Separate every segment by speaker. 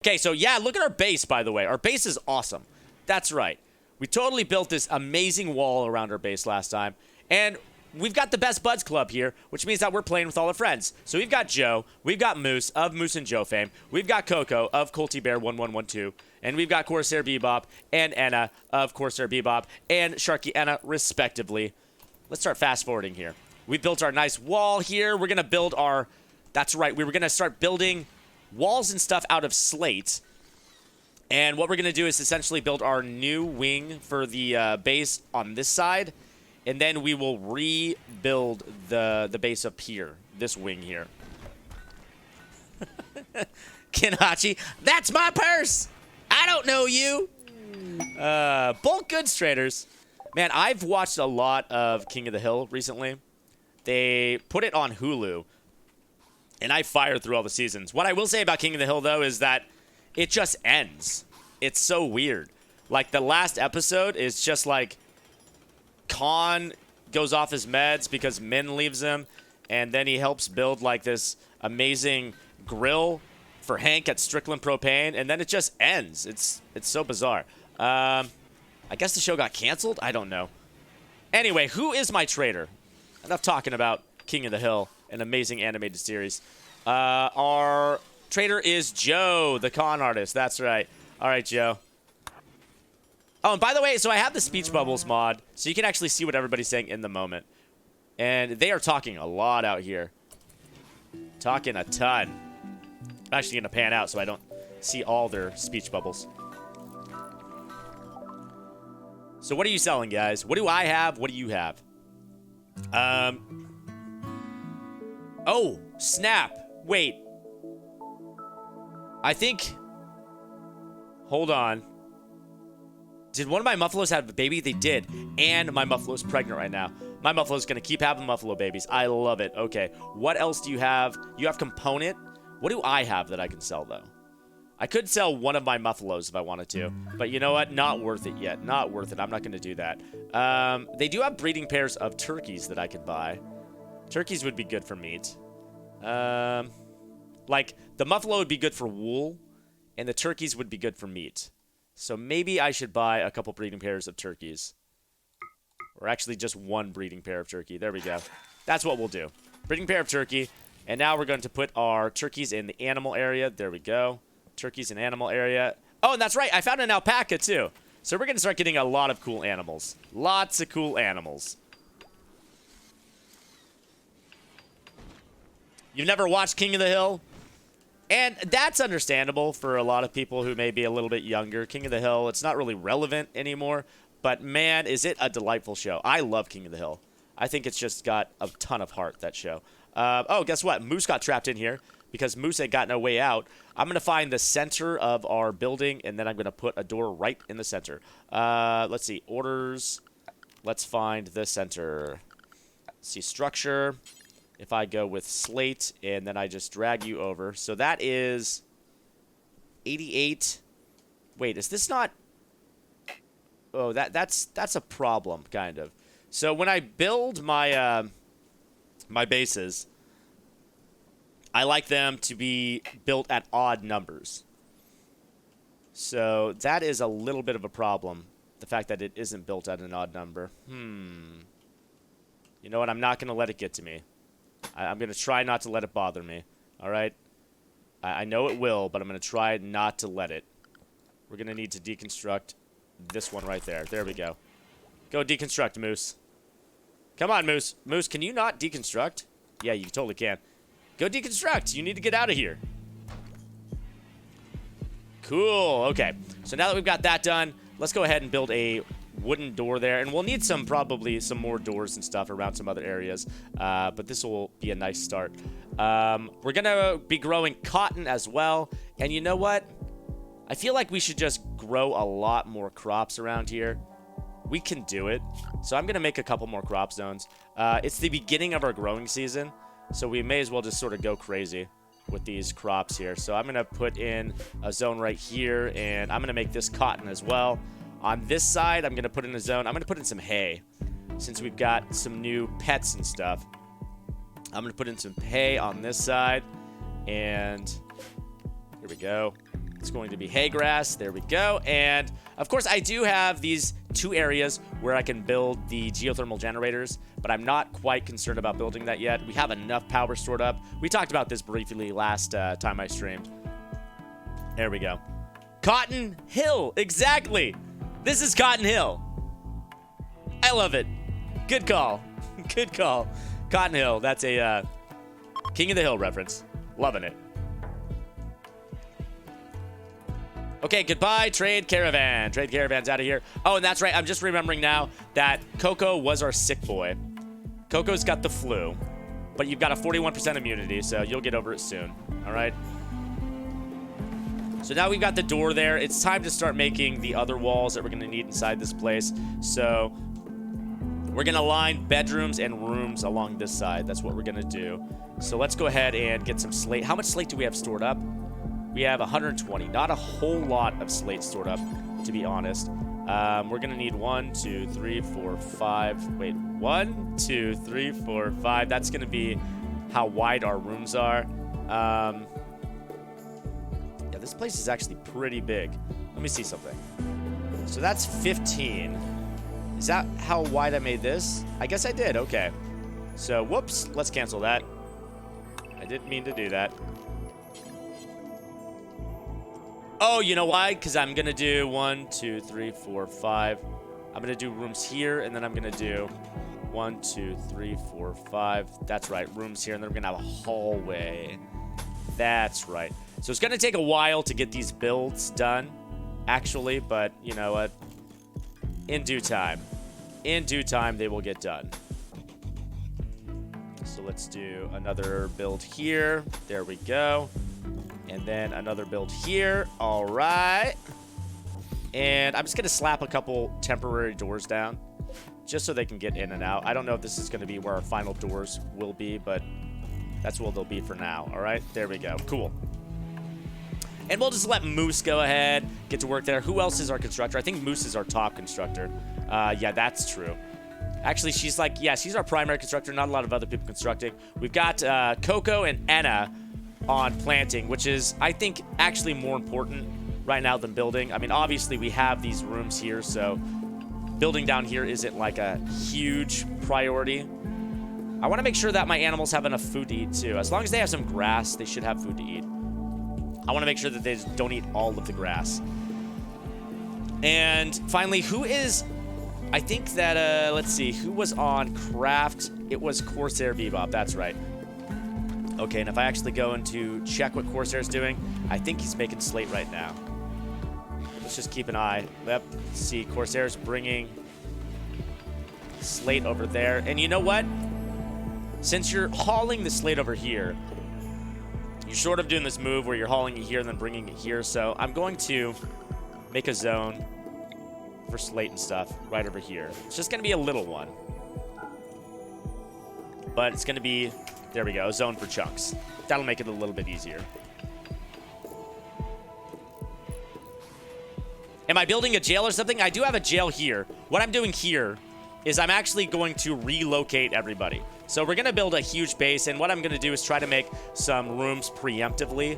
Speaker 1: Okay, so yeah, look at our base, by the way. Our base is awesome. That's right. We totally built this amazing wall around our base last time. And we've got the best buds club here, which means that we're playing with all our friends. So we've got Joe, we've got Moose of Moose and Joe fame, we've got Coco of Colty Bear 1112, and we've got Corsair Bebop and Anna of Corsair Bebop and Sharky Anna, respectively. Let's start fast forwarding here. We built our nice wall here. We're gonna build our, that's right, we were gonna start building walls and stuff out of slate. And what we're going to do is essentially build our new wing for the base on this side. And then we will rebuild the base up here, this wing here. Kinachi, that's my purse! I don't know you! Bulk goods traders. Man, I've watched a lot of King of the Hill recently. They put it on Hulu. And I fired through all the seasons. What I will say about King of the Hill, though, is that it just ends. It's so weird. Like, the last episode is just like Khan goes off his meds because Min leaves him, and then he helps build, like, this amazing grill for Hank at Strickland Propane, and then it just ends. It's so bizarre. I guess the show got canceled? I don't know. Anyway, who is my trader? Enough talking about King of the Hill. An amazing animated series. Our trader is Joe, the con artist. That's right. All right, Joe. Oh, and by the way, so I have the speech bubbles mod, so you can actually see what everybody's saying in the moment. And they are talking a lot out here. Talking a ton. I'm actually going to pan out so I don't see all their speech bubbles. So what are you selling, guys? What do I have? What do you have? Oh, snap. Wait. I think... Hold on. Did one of my Muffalos have a baby? They did. And my Muffalo's pregnant right now. My Muffalo's going to keep having Muffalo babies. I love it. Okay. What else do you have? You have component. What do I have that I can sell, though? I could sell one of my Muffalos if I wanted to. But you know what? Not worth it yet. Not worth it. I'm not going to do that. They do have breeding pairs of turkeys that I could buy. Turkeys would be good for meat. Like, the Muffalo would be good for wool, and the turkeys would be good for meat. So maybe I should buy a couple breeding pairs of turkeys. Or actually just one breeding pair of turkey. There we go. That's what we'll do. Breeding pair of turkey. And now we're going to put our turkeys in the animal area. There we go. Turkeys in animal area. Oh, and that's right. I found an alpaca, too. So we're going to start getting a lot of cool animals. Lots of cool animals. You've never watched King of the Hill? And that's understandable for a lot of people who may be a little bit younger. King of the Hill, it's not really relevant anymore. But, man, is it a delightful show. I love King of the Hill. I think it's just got a ton of heart, that show. Oh, guess what? Moose got trapped in here because Moose ain't got no way out. I'm going to find the center of our building, and then I'm going to put a door right in the center. Let's see. Orders. Let's find the center. Let's see. Structure. If I go with slate, and then I just drag you over. So that is 88. Wait, is this not... Oh, that's a problem, kind of. So when I build my my bases, I like them to be built at odd numbers. So that is a little bit of a problem, the fact that it isn't built at an odd number. You know what? I'm not going to let it get to me. I'm going to try not to let it bother me. All right? I know it will, but I'm going to try not to let it. We're going to need to deconstruct this one right there. There we go. Go deconstruct, Moose. Come on, Moose. Moose, can you not deconstruct? Yeah, you totally can. Go deconstruct. You need to get out of here. Cool. Okay. So now that we've got that done, let's go ahead and build a wooden door there. And we'll need probably some more doors and stuff around some other areas. But this will be a nice start. We're going to be growing cotton as well. And you know what? I feel like we should just grow a lot more crops around here. We can do it. So I'm going to make a couple more crop zones. It's the beginning of our growing season, so we may as well just sort of go crazy with these crops here. So I'm going to put in a zone right here, and I'm going to make this cotton as well. On this side, I'm going to put in a zone. I'm going to put in some hay, since we've got some new pets and stuff. I'm going to put in some hay on this side, and here we go. It's going to be hay grass. There we go. And, of course, I do have these 2 areas where I can build the geothermal generators, but I'm not quite concerned about building that yet. We have enough power stored up. We talked about this briefly last time I streamed. There we go. Cotton Hill. Exactly. This is Cotton Hill. I love it. Good call. Good call. Cotton Hill. That's a King of the Hill reference. Loving it. Okay, goodbye, Trade Caravan. Trade Caravan's out of here. Oh, and that's right. I'm just remembering now that Coco was our sick boy. Coco's got the flu, but you've got a 41% immunity, so you'll get over it soon. All right? So now we've got the door there. It's time to start making the other walls that we're going to need inside this place. So we're going to line bedrooms and rooms along this side. That's what we're going to do. So let's go ahead and get some slate. How much slate do we have stored up? We have 120. Not a whole lot of slate stored up, to be honest. We're going to need 1, 2, 3, 4, 5. Wait, 1, 2, 3, 4, 5. That's going to be how wide our rooms are. Yeah, this place is actually pretty big. Let me see something. So that's 15. Is that how wide I made this? I guess I did. Okay. So, whoops. Let's cancel that. I didn't mean to do that. Oh, you know why? Because I'm going to do 1, 2, 3, 4, 5. I'm going to do rooms here, and then I'm going to do 1, 2, 3, 4, 5. That's right, rooms here, and then we're going to have a hallway. That's right. So it's going to take a while to get these builds done, actually, but you know what? In due time. In due time, they will get done. So let's do another build here. There we go. And then another build here. All right. And I'm just going to slap a couple temporary doors down just so they can get in and out. I don't know if this is going to be where our final doors will be, but that's where they'll be for now. All right. There we go. Cool. And we'll just let Moose go ahead, get to work there. Who else is our constructor? I think Moose is our top constructor. Yeah, that's true. Actually, she's like, yeah, she's our primary constructor. Not a lot of other people constructing. We've got Coco and Enna on planting, which is, I think, actually more important right now than building. I mean, obviously, we have these rooms here, so building down here isn't like a huge priority. I want to make sure that my animals have enough food to eat, too. As long as they have some grass, they should have food to eat. I want to make sure that they don't eat all of the grass. And finally, who is... I think that, let's see, who was on Craft? It was Corsair Bebop, that's right. Okay, and if I actually go into check what Corsair's doing, I think he's making slate right now. Let's just keep an eye. Yep, see, Corsair's bringing slate over there. And you know what? Since you're hauling the slate over here, you're sort of doing this move where you're hauling it here and then bringing it here. So I'm going to make a zone for slate and stuff right over here. It's just going to be a little one. But it's going to be, there we go, a zone for chunks. That'll make it a little bit easier. Am I building a jail or something? I do have a jail here. What I'm doing here is I'm actually going to relocate everybody. So we're going to build a huge base, and what I'm going to do is try to make some rooms preemptively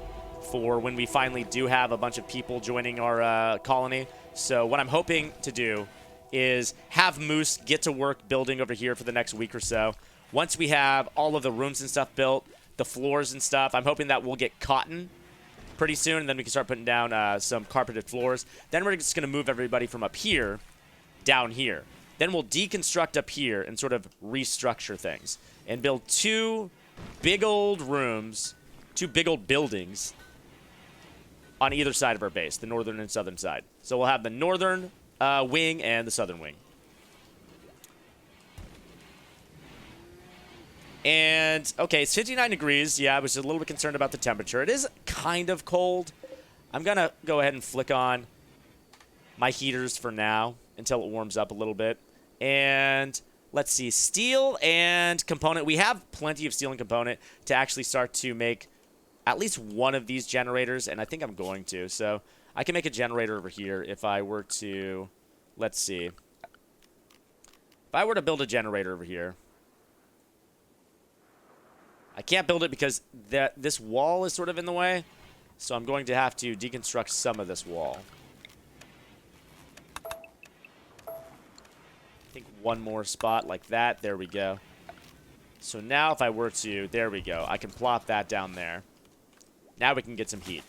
Speaker 1: for when we finally do have a bunch of people joining our colony. So what I'm hoping to do is have Moose get to work building over here for the next week or so. Once we have all of the rooms and stuff built, the floors and stuff, I'm hoping that we'll get cotton pretty soon, and then we can start putting down some carpeted floors. Then we're just going to move everybody from up here down here. Then we'll deconstruct up here and sort of restructure things and build two big old rooms, two big old buildings on either side of our base, the northern and southern side. So we'll have the northern wing and the southern wing. And, okay, it's 59 degrees. Yeah, I was a little bit concerned about the temperature. It is kind of cold. I'm going to go ahead and flick on my heaters for now until it warms up a little bit. And let's see, steel and component. We have plenty of steel and component to actually start to make at least one of these generators, and I think I'm going to. So I can make a generator over here if I were to, let's see. If I were to build a generator over here. I can't build it because this wall is sort of in the way. So I'm going to have to deconstruct some of this wall. I think one more spot like that. There we go. So now if I were to, there we go. I can plop that down there. Now we can get some heat.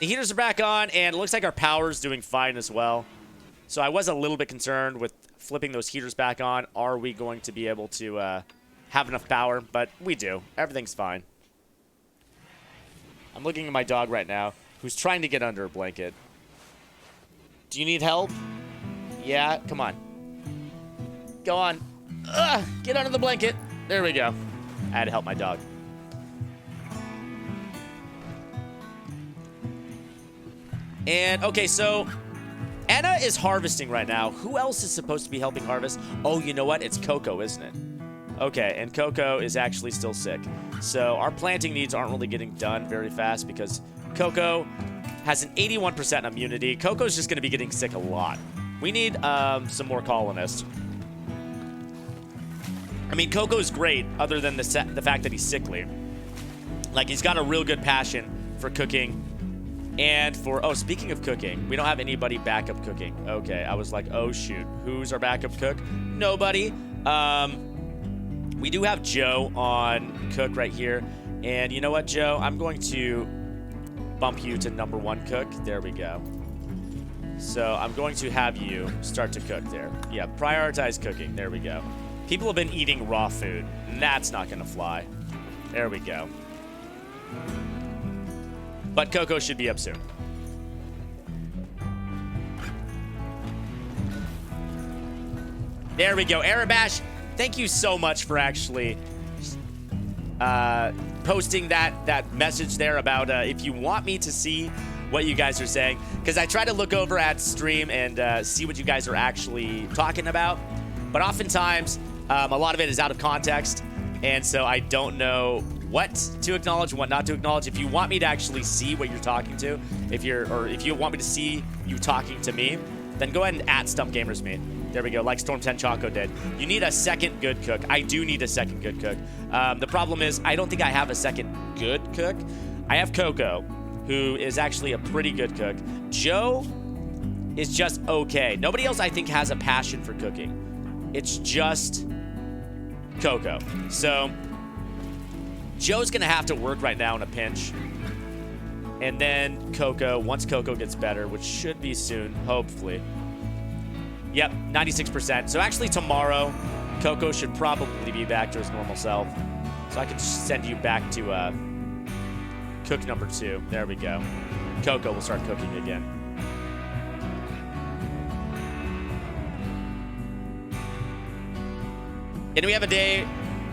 Speaker 1: The heaters are back on, and it looks like our power's doing fine as well. So I was a little bit concerned with flipping those heaters back on. Are we going to be able to have enough power? But we do. Everything's fine. I'm looking at my dog right now, who's trying to get under a blanket. Do you need help? Yeah, come on. Go on. Get under the blanket. There we go. I had to help my dog. And, okay, so Anna is harvesting right now. Who else is supposed to be helping harvest? Oh, you know what? It's Coco, isn't it? Okay, and Coco is actually still sick. So our planting needs aren't really getting done very fast because Coco has an 81% immunity. Coco's just going to be getting sick a lot. We need some more colonists. I mean, Coco's great other than the fact that he's sickly. Like, he's got a real good passion for cooking. And for, oh, speaking of cooking, we don't have anybody backup cooking. Okay, I was like, oh, shoot. Who's our backup cook? Nobody. We do have Joe on cook right here. And you know what, Joe? I'm going to bump you to #1 cook. There we go. So I'm going to have you start to cook there. Yeah, prioritize cooking. There we go. People have been eating raw food. And that's not going to fly. There we go. But Coco should be up soon. There we go. Arabash, thank you so much for actually posting that message there about if you want me to see what you guys are saying. Because I try to look over at stream and see what you guys are actually talking about. But oftentimes, a lot of it is out of context. And so I don't know what to acknowledge and what not to acknowledge. If you want me to actually see what you're talking to, if you want me to see you talking to me, then go ahead and @StumpGamersMe. There we go, like Storm 10 Choco did. You need a second good cook. I do need a second good cook. The problem is I don't think I have a second good cook. I have Coco, who is actually a pretty good cook. Joe is just okay. Nobody else, I think, has a passion for cooking. It's just Coco. So Joe's going to have to work right now in a pinch. And then Coco, once Coco gets better, which should be soon, hopefully. Yep, 96%. So actually tomorrow, Coco should probably be back to his normal self. So I can send you back to cook #2. There we go. Coco will start cooking again. And we have a day,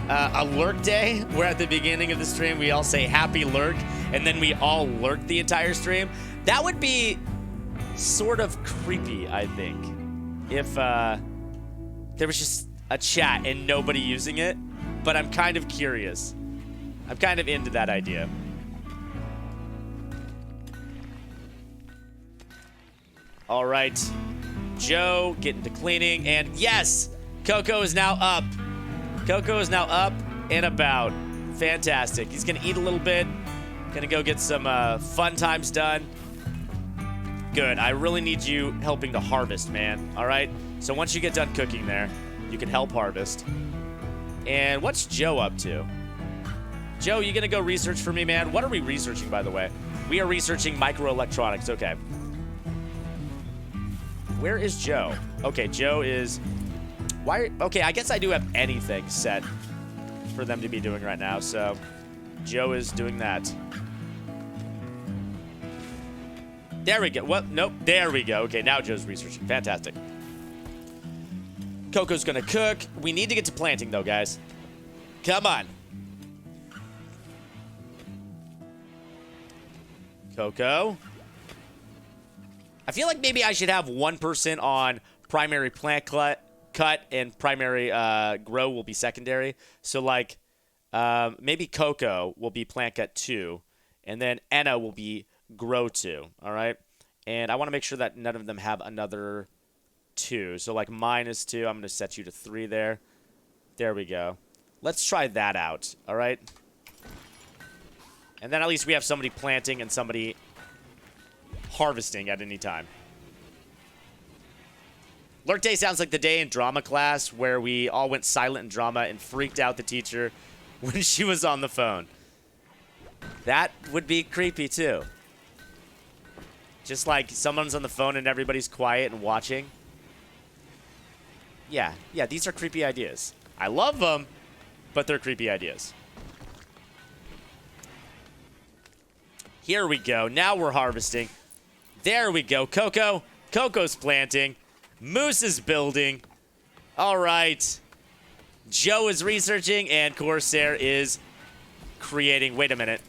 Speaker 1: a lurk day, where at the beginning of the stream we all say happy lurk, and then we all lurk the entire stream. That would be sort of creepy, I think, if there was just a chat and nobody using it. But I'm kind of curious. I'm kind of into that idea. All right, Joe getting to cleaning, and yes, Coco is now up. Coco is now up and about. Fantastic. He's going to eat a little bit. Going to go get some fun times done. Good. I really need you helping to harvest, man. All right? So once you get done cooking there, you can help harvest. And what's Joe up to? Joe, you going to go research for me, man? What are we researching, by the way? We are researching microelectronics. Okay. Where is Joe? Okay, Joe is... Why? Okay, I guess I do have anything set for them to be doing right now, so Joe is doing that. There we go. What? Nope. There we go. Okay, now Joe's researching. Fantastic. Coco's gonna cook. We need to get to planting, though, guys. Come on. Coco. I feel like maybe I should have 1% on primary plant cut and primary grow will be secondary. So, like, maybe Coco will be plant cut 2, and then Enna will be grow 2, all right? And I want to make sure that none of them have another 2. So, like, -2, I'm going to set you to 3 there. There we go. Let's try that out, all right? And then at least we have somebody planting and somebody harvesting at any time. Lurk Day sounds like the day in drama class where we all went silent in drama and freaked out the teacher when she was on the phone. That would be creepy, too. Just like someone's on the phone and everybody's quiet and watching. Yeah, these are creepy ideas. I love them, but they're creepy ideas. Here we go. Now we're harvesting. There we go. Coco's planting. Moose is building. All right. Joe is researching, and Corsair is creating. Wait a minute.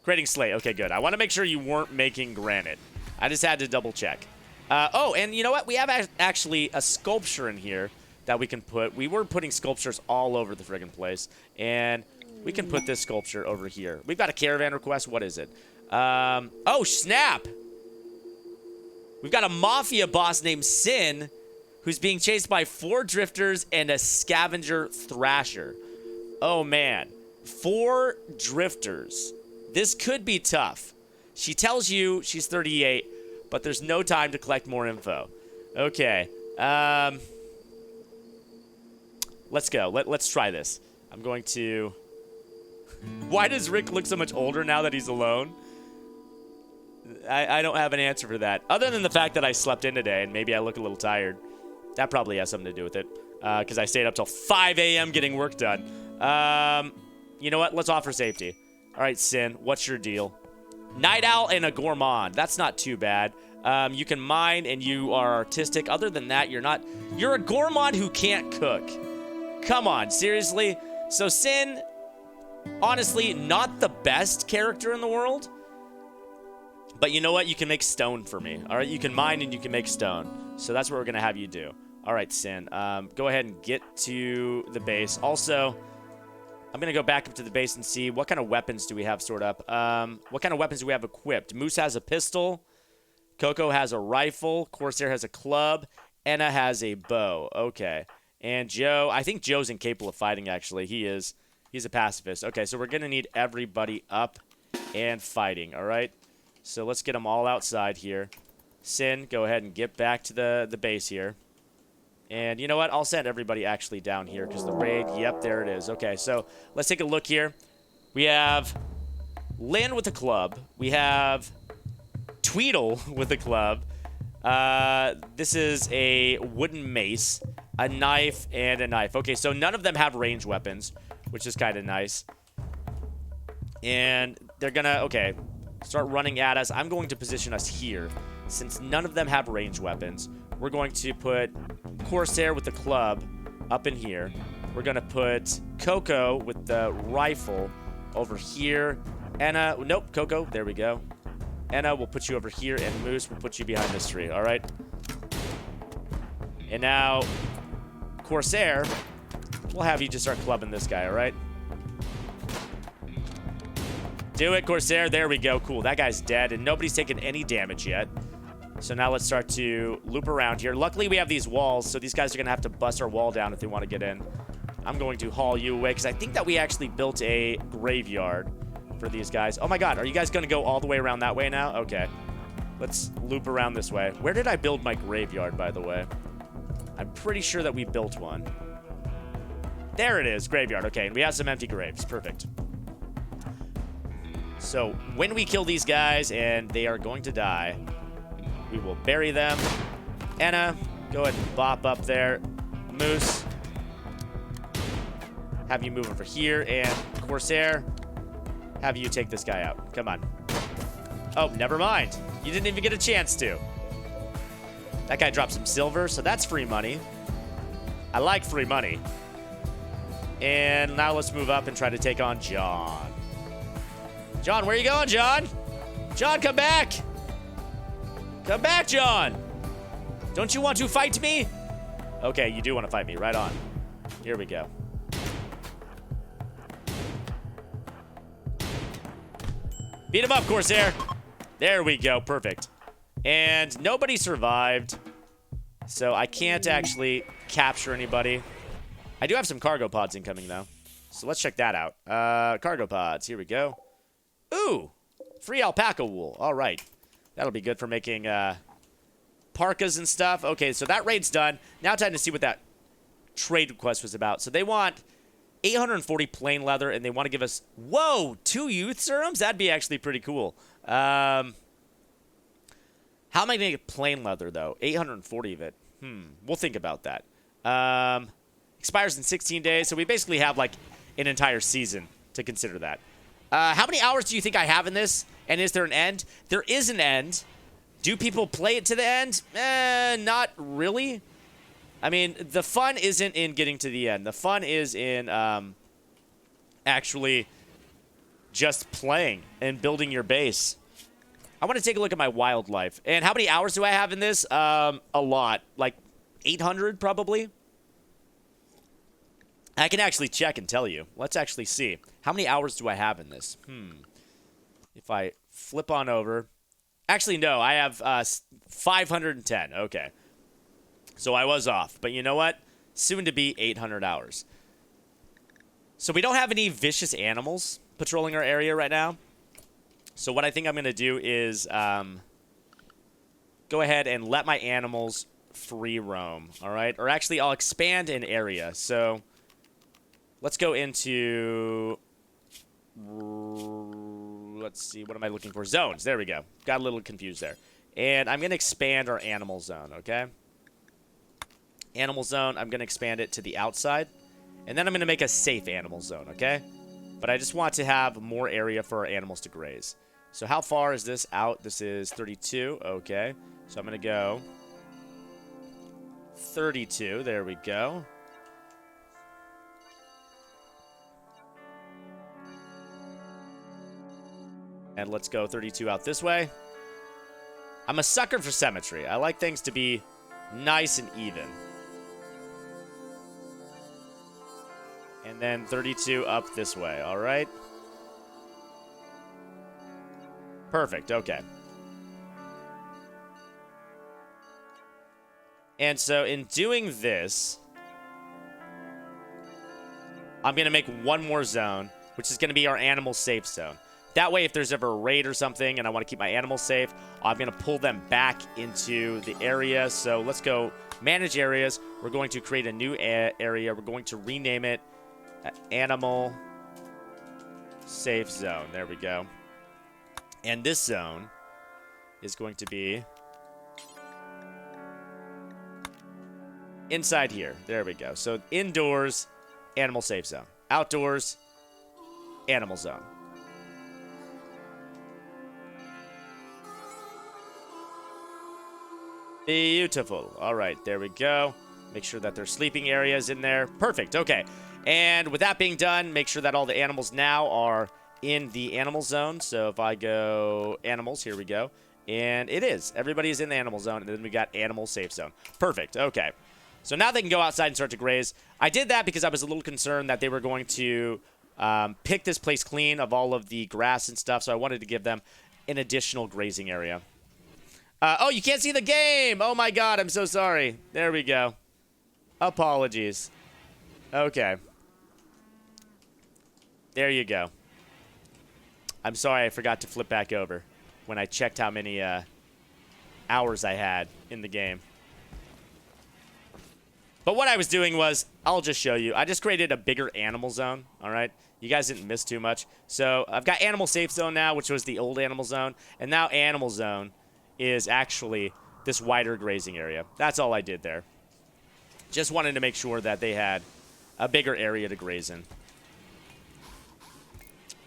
Speaker 1: Creating slate. Okay, good. I want to make sure you weren't making granite. I just had to double check. Oh, and you know what? We have actually a sculpture in here that we can put. We were putting sculptures all over the friggin' place, and we can put this sculpture over here. We've got a caravan request. What is it? Oh, snap! We've got a mafia boss named Sin who's being chased by 4 drifters and a scavenger thrasher. Oh, man. 4 drifters. This could be tough. She tells you she's 38, but there's no time to collect more info. Okay. Let's go. Let's try this. I'm going to... Why does Rick look so much older now that he's alone? I don't have an answer for that. Other than the fact that I slept in today and maybe I look a little tired. That probably has something to do with it. Because I stayed up till 5 a.m. getting work done. You know what? Let's offer safety. All right, Sin, what's your deal? Night Owl and a Gourmand. That's not too bad. You can mine and you are artistic. Other than that, you're not... You're a Gourmand who can't cook. Come on, seriously? So Sin, honestly, not the best character in the world. But you know what? You can make stone for me. All right, you can mine and you can make stone. So that's what we're going to have you do. All right, Sin. Go ahead and get to the base. Also... I'm going to go back up to the base and see what kind of weapons do we have stored up. What kind of weapons do we have equipped? Moose has a pistol. Coco has a rifle. Corsair has a club. Enna has a bow. Okay. And Joe, I think Joe's incapable of fighting, actually. He is. He's a pacifist. Okay, so we're going to need everybody up and fighting, all right? So let's get them all outside here. Sin, go ahead and get back to the base here. And you know what? I'll send everybody actually down here because the raid, yep, there it is. Okay, so let's take a look here. We have Lynn with a club. We have Tweedle with a club. This is a wooden mace, a knife, and a knife. Okay, so none of them have ranged weapons, which is kind of nice. And they're going to, okay, start running at us. I'm going to position us here. Since none of them have ranged weapons, we're going to put Corsair with the club up in here. We're going to put Coco with the rifle over here. Enna, nope, Coco, there we go. Enna, we'll put you over here, and Moose will put you behind this tree, all right? And now, Corsair, we'll have you just start clubbing this guy, all right? Do it, Corsair. There we go. Cool. That guy's dead, and nobody's taken any damage yet. So now let's start to loop around here. Luckily, we have these walls, so these guys are going to have to bust our wall down if they want to get in. I'm going to haul you away, because I think that we actually built a graveyard for these guys. Oh, my God. Are you guys going to go all the way around that way now? Okay. Let's loop around this way. Where did I build my graveyard, by the way? I'm pretty sure that we built one. There it is. Graveyard. Okay, and we have some empty graves. Perfect. So when we kill these guys and they are going to die, we will bury them. Enna, go ahead and bop up there. Moose, have you move over here. And Corsair, have you take this guy out. Come on. Oh, never mind. You didn't even get a chance to. That guy dropped some silver, so that's free money. I like free money. And now let's move up and try to take on John. John, where are you going, John? John, come back. Come back, John. Don't you want to fight me? Okay, you do want to fight me. Right on. Here we go. Beat him up, Corsair. There we go. Perfect. And nobody survived, so I can't actually capture anybody. I do have some cargo pods incoming, though. So let's check that out. Cargo pods. Here we go. Ooh! Free alpaca wool. All right. That'll be good for making parkas and stuff. Okay, so that raid's done. Now time to see what that trade request was about. So they want 840 plain leather, and they want to give us... Whoa! 2 youth serums? That'd be actually pretty cool. How am I going to get plain leather, though? 840 of it. We'll think about that. Expires in 16 days, so we basically have, like, an entire season to consider that. How many hours do you think I have in this? And is there an end? There is an end. Do people play it to the end? Not really. I mean, the fun isn't in getting to the end. The fun is in actually just playing and building your base. I want to take a look at my wildlife. And how many hours do I have in this? A lot. Like 800 probably. I can actually check and tell you. Let's actually see. How many hours do I have in this? If I flip on over. Actually, no. I have 510. Okay. So I was off. But you know what? Soon to be 800 hours. So we don't have any vicious animals patrolling our area right now. So what I think I'm going to do is go ahead and let my animals free roam. All right? Or actually, I'll expand an area. So let's go into... Let's see. What am I looking for? Zones. There we go. Got a little confused there. And I'm going to expand our animal zone, okay? Animal zone, I'm going to expand it to the outside. And then I'm going to make a safe animal zone, okay? But I just want to have more area for our animals to graze. So how far is this out? This is 32. Okay. So I'm going to go 32. There we go. And let's go 32 out this way. I'm a sucker for symmetry. I like things to be nice and even. And then 32 up this way, all right? Perfect, okay. And so in doing this, I'm going to make one more zone, which is going to be our animal safe zone. That way, if there's ever a raid or something and I want to keep my animals safe, I'm going to pull them back into the area. So let's go manage areas. We're going to create a new area. We're going to rename it Animal Safe Zone. There we go. And this zone is going to be inside here. There we go. So indoors, Animal Safe Zone. Outdoors, Animal Zone. Beautiful. All right, there we go. Make sure that there's sleeping areas in there. Perfect. Okay. And with that being done, make sure that all the animals now are in the animal zone. So if I go animals, here we go. And it is. Everybody is in the animal zone. And then we got animal safe zone. Perfect. Okay. So now they can go outside and start to graze. I did that because I was a little concerned that they were going to pick this place clean of all of the grass and stuff. So I wanted to give them an additional grazing area. Oh, you can't see the game. Oh, my God. I'm so sorry. There we go. Apologies. Okay. There you go. I'm sorry I forgot to flip back over when I checked how many hours I had in the game. But what I was doing was, I'll just show you. I just created a bigger animal zone, all right? You guys didn't miss too much. So I've got animal safe zone now, which was the old animal zone. And now animal zone is actually this wider grazing area. That's all I did there. Just wanted to make sure that they had a bigger area to graze in.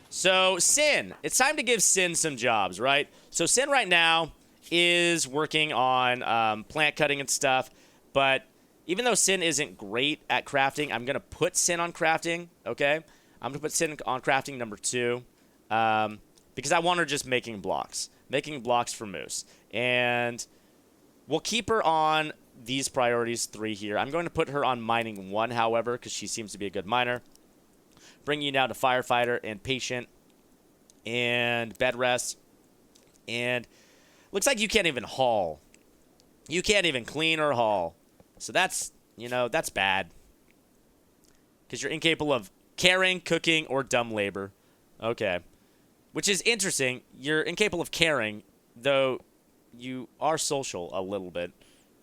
Speaker 1: So, Sin. It's time to give Sin some jobs, right? So, Sin right now is working on plant cutting and stuff. But even though Sin isn't great at crafting, I'm going to put Sin on crafting, okay? I'm going to put Sin on crafting number 2 because I want her just making blocks. Making blocks for Moose. And we'll keep her on these priorities 3 here. I'm going to put her on mining 1, however, because she seems to be a good miner. Bring you down to firefighter and patient and bed rest. And looks like you can't even haul. You can't even clean or haul. So that's, you know, that's bad. Because you're incapable of caring, cooking, or dumb labor. Okay. Which is interesting. You're incapable of caring, though you are social a little bit.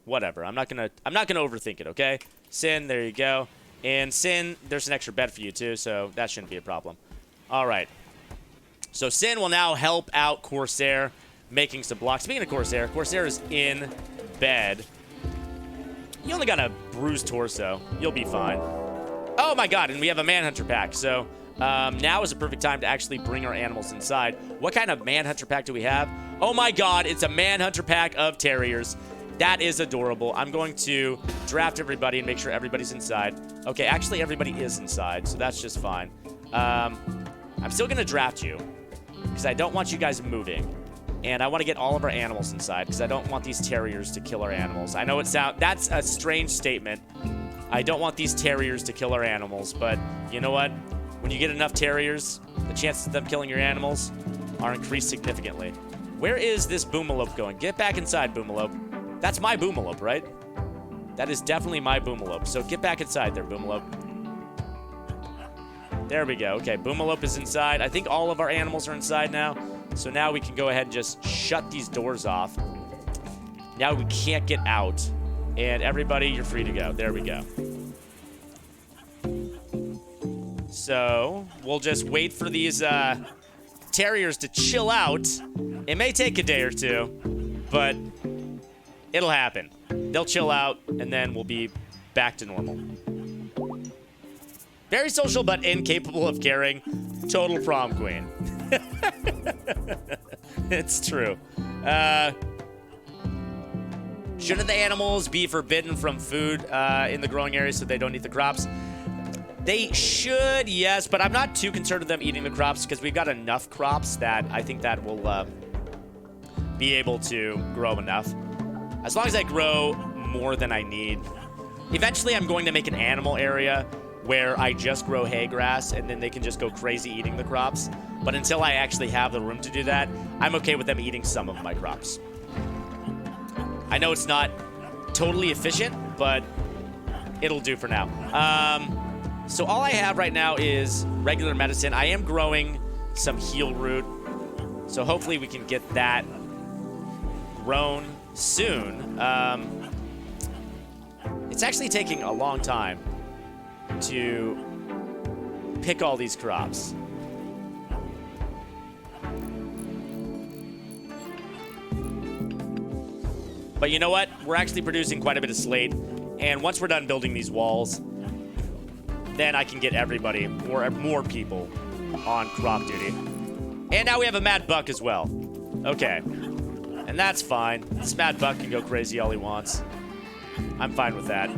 Speaker 1: Whatever. I'm not gonna overthink it, okay? Sin, there you go. And Sin, there's an extra bed for you too, so that shouldn't be a problem. Alright. So Sin will now help out Corsair, making some blocks. Speaking of Corsair, Corsair is in bed. You only got a bruised torso. You'll be fine. Oh my god, and we have a Manhunter pack, so now is a perfect time to actually bring our animals inside. What kind of Manhunter pack do we have? Oh my god, it's a Manhunter pack of Terriers. That is adorable. I'm going to draft everybody and make sure everybody's inside. Okay, actually everybody is inside, so that's just fine. I'm still going to draft you because I don't want you guys moving. And I want to get all of our animals inside because I don't want these Terriers to kill our animals. I know that's a strange statement. I don't want these Terriers to kill our animals, but you know what? When you get enough Terriers, the chances of them killing your animals are increased significantly. Where is this Boomalope going? Get back inside, Boomalope. That's my Boomalope, right? That is definitely my Boomalope. So get back inside there, Boomalope. There we go. Okay, Boomalope is inside. I think all of our animals are inside now. So now we can go ahead and just shut these doors off. Now we can't get out. And everybody, you're free to go. There we go. So we'll just wait for these Terriers to chill out. It may take a day or two, but it'll happen. They'll chill out, and then we'll be back to normal. Very social, but incapable of caring. Total prom queen. It's true. Shouldn't the animals be forbidden from food in the growing area so they don't eat the crops? They should, yes, but I'm not too concerned with them eating the crops because we've got enough crops that I think that will be able to grow enough. As long as I grow more than I need. Eventually, I'm going to make an animal area where I just grow hay grass and then they can just go crazy eating the crops. But until I actually have the room to do that, I'm okay with them eating some of my crops. I know it's not totally efficient, but it'll do for now. So all I have right now is regular medicine. I am growing some heal root, so hopefully we can get that grown soon. It's actually taking a long time to pick all these crops. But you know what? We're actually producing quite a bit of slate, and once we're done building these walls, then I can get everybody, or more people, on crop duty. And now we have a Mad Buck as well. Okay. And that's fine. This Mad Buck can go crazy all he wants. I'm fine with that.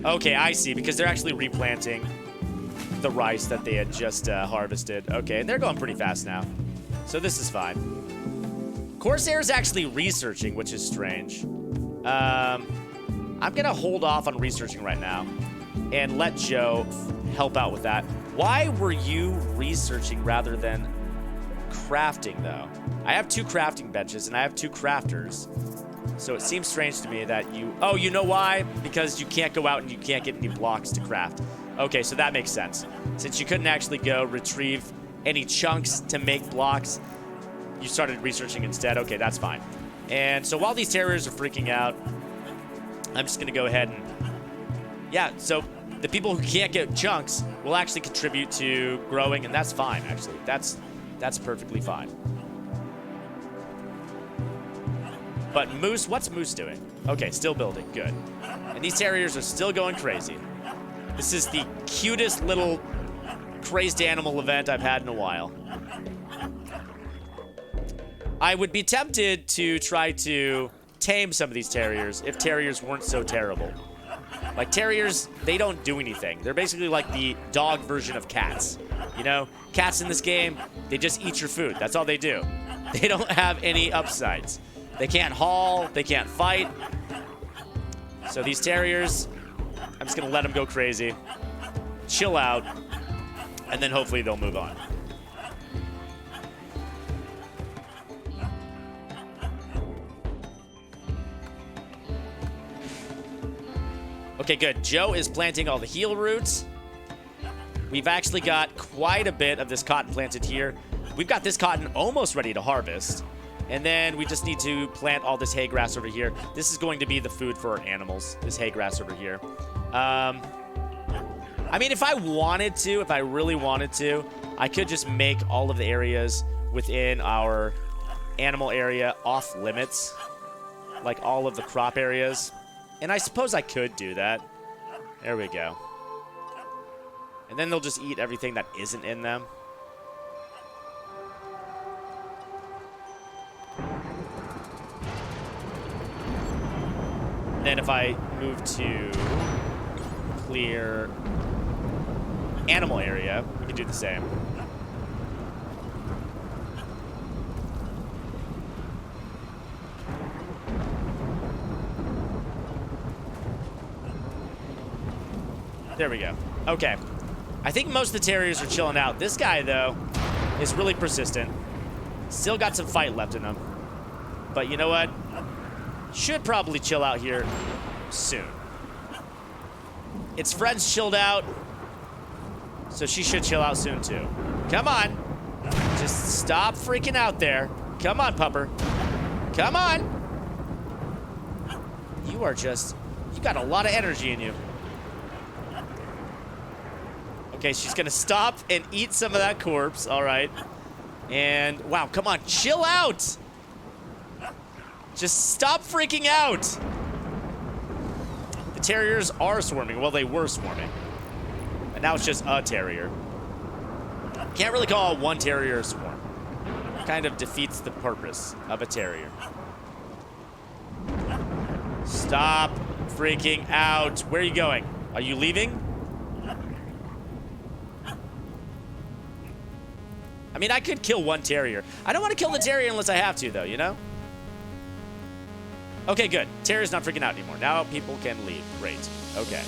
Speaker 1: Okay, I see, because they're actually replanting the rice that they had just harvested. Okay, and they're going pretty fast now. So this is fine. Corsair's actually researching, which is strange. I'm going to hold off on researching right now and let Joe help out with that. Why were you researching rather than crafting, though? I have 2 crafting benches, and I have 2 crafters. So it seems strange to me that you... Oh, you know why? Because you can't go out and you can't get any blocks to craft. Okay, so that makes sense. Since you couldn't actually go retrieve any chunks to make blocks, you started researching instead. Okay, that's fine. And so while these Terriers are freaking out, I'm just going to go ahead and... Yeah, so the people who can't get chunks will actually contribute to growing, and that's fine, actually. That's perfectly fine. But Moose, what's Moose doing? Okay, still building. Good. And these Terriers are still going crazy. This is the cutest little crazed animal event I've had in a while. I would be tempted to try to tame some of these Terriers if Terriers weren't so terrible. Like, Terriers, they don't do anything. They're basically like the dog version of cats. You know, cats in this game, they just eat your food. That's all they do. They don't have any upsides. They can't haul, they can't fight. So these Terriers, I'm just gonna let them go crazy, chill out, and then hopefully they'll move on. Okay, good. Joe is planting all the heal roots. We've actually got quite a bit of this cotton planted here. We've got this cotton almost ready to harvest. And then we just need to plant all this hay grass over here. This is going to be the food for our animals, this hay grass over here. I mean, if I wanted to, if I really wanted to, I could just make all of the areas within our animal area off limits. Like all of the crop areas. And I suppose I could do that. There we go. And then they'll just eat everything that isn't in them. Then if I move to clear animal area, we can do the same. There we go. Okay. I think most of the terriers are chilling out. This guy, though, is really persistent. Still got some fight left in him. But you know what? Should probably chill out here soon. Its friends chilled out, so she should chill out soon, too. Come on. Just stop freaking out there. Come on, pupper. Come on. You are just... You got a lot of energy in you. Okay, she's gonna stop and eat some of that corpse. All right. And, wow, come on. Chill out. Just stop freaking out. The terriers are swarming. Well, they were swarming. And now it's just a terrier. Can't really call one terrier a swarm. Kind of defeats the purpose of a terrier. Stop freaking out. Where are you going? Are you leaving? I mean, I could kill one terrier. I don't want to kill the terrier unless I have to, though, you know? Okay, good. Terrier's not freaking out anymore. Now people can leave. Great. Okay.